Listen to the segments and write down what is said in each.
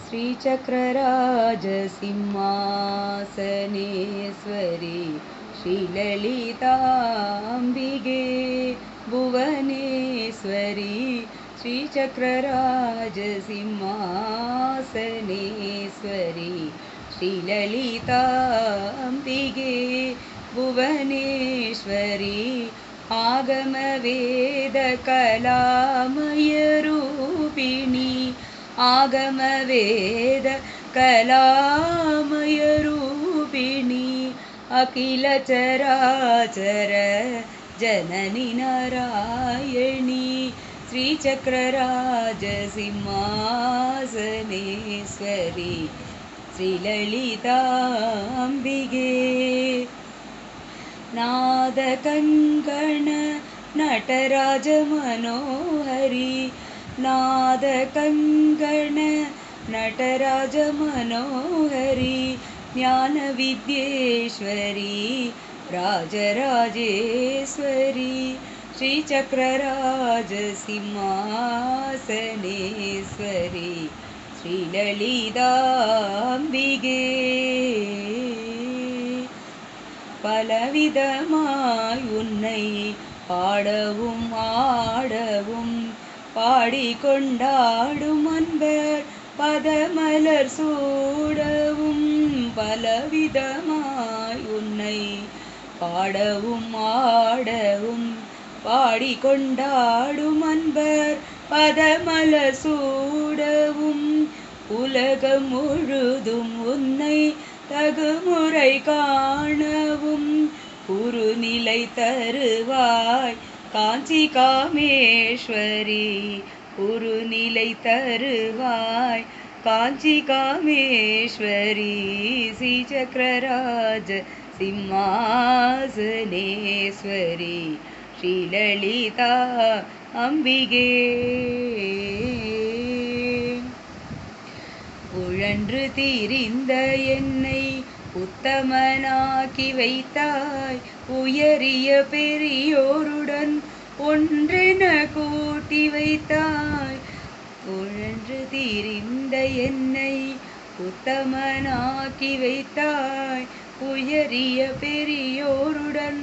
श्रीचक्रराजसिंहासनेश्वरी श्रीललिताम्बिके भुवनेश्वरी श्रीचक्रराजसिंहासनेश्वरी श्रीललिताम्बिके भुवनेश्वरी आगमवेदकलामयरूपिणी आगमवेदकलामयरूपिणी अखिलचराचर जननी नारायणी श्रीचक्रराजसिंहासनेश्वरी श्रीललिताम्बिके नादकङ्कण नटराज मनोहरी नादकङ्कण नटराज मनोहरी ज्ञानविद्येश्वरी राजराजेश्वरी श्रीचक्रराजसिंहासनेश्वरी श्रीललिताम्बिके பலவிதமாய் உன்னை பாடவும் ஆடவும் பாடிக்கொண்டாடும் அன்பர் பதமலர் சூடவும் பலவிதமாய் உன்னை பாடவும் ஆடவும் பாடிக்கொண்டாடும் அன்பர் பதமலர் சூடவும் உலகம் முழுதும் உன்னை தகுமுறை காணவும் குருநிலை தருவாய் காஞ்சி காமேஸ்வரி குருநிலை தருவாய் காஞ்சி காமேஸ்வரி ஸ்ரீசக்கரராஜ சிம்மாசனேஸ்வரி ஸ்ரீலலிதா அம்பிகே உழன்று தீரிந்த என்னை உத்தமனாக்கி வைத்தாய் உயரிய பெரியோருடன் ஒன்றென கூட்டி வைத்தாய் உழன்று தீரிந்த என்னை உத்தமனாக்கி வைத்தாய் உயரிய பெரியோருடன்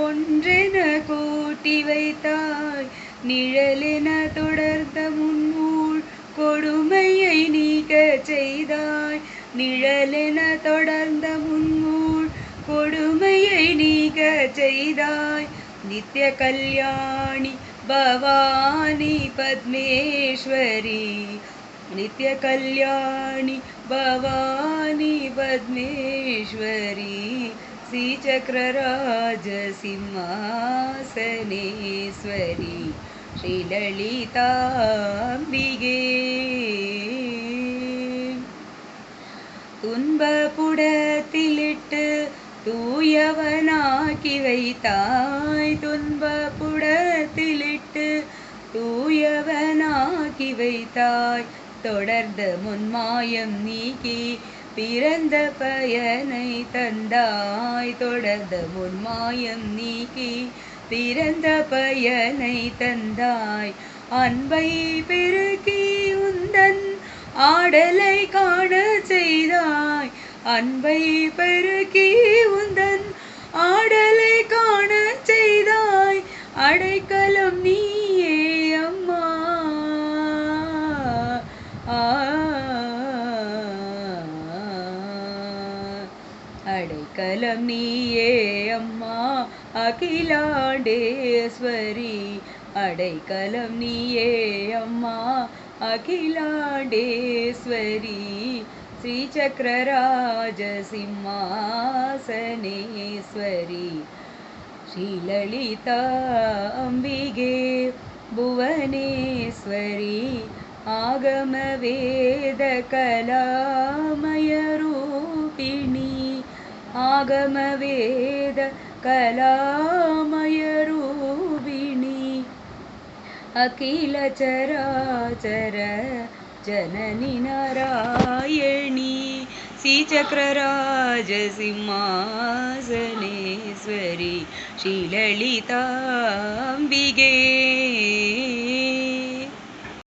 ஒன்றென கூட்டி வைத்தாய் நிழலென தொடர்ந்த முன்னூல் கொடுமையை நீக்க செய்தாய் நிழலென தொடர்ந்த முன்னூல் கொடுமையை நீக்க செய்தாய் நித்ய கல்யாணி பவானி பத்மேஸ்வரி நித்ய கல்யாணி பவானி பத்மேஸ்வரி ஸ்ரீசக்கரராஜ சிம்மாசனேஸ்வரி ஸ்ரீலலிதாம்பிகே துன்பப்புடத்திலிட்டு தூயவனாக்கி வைத்தாய் துன்பப்புடத்திலிட்டு தூயவனாக்கி வைத்தாய் தொடர்ந்த முன்மாயம் நீக்கி பிறந்த பயனை தந்தாய் தொடர்ந்த முன்மாயம் நீக்கி பிறந்த பயனை தந்தாய் அன்பை பெருக்கி உந்தன் ஆடலை காண செய்தாய் அன்பை பெருக்கி உந்தன் ஆடலை காண செய்தாய் அடைக்கலம் நீயே அம்மா அடைக்கலம் நீயே அம்மா அகிலாண்டேஸ்வரி அடைக்கலம் நீயே அம்மா அகிலாண்டேஸ்வரி ஸ்ரீசக்கரராஜ சிம்மாசனேஸ்வரி ஸ்ரீலலிதா அம்பிகே புவனேஸ்வரி ஆகம வேத கலாமயரூபிணி ஆகம வேத கலாமயரூபிணி அகில சராச்சர जननी नारायणी श्रीचक्रराज सिंहासनेश्वरी श्रीललिताम्बिके।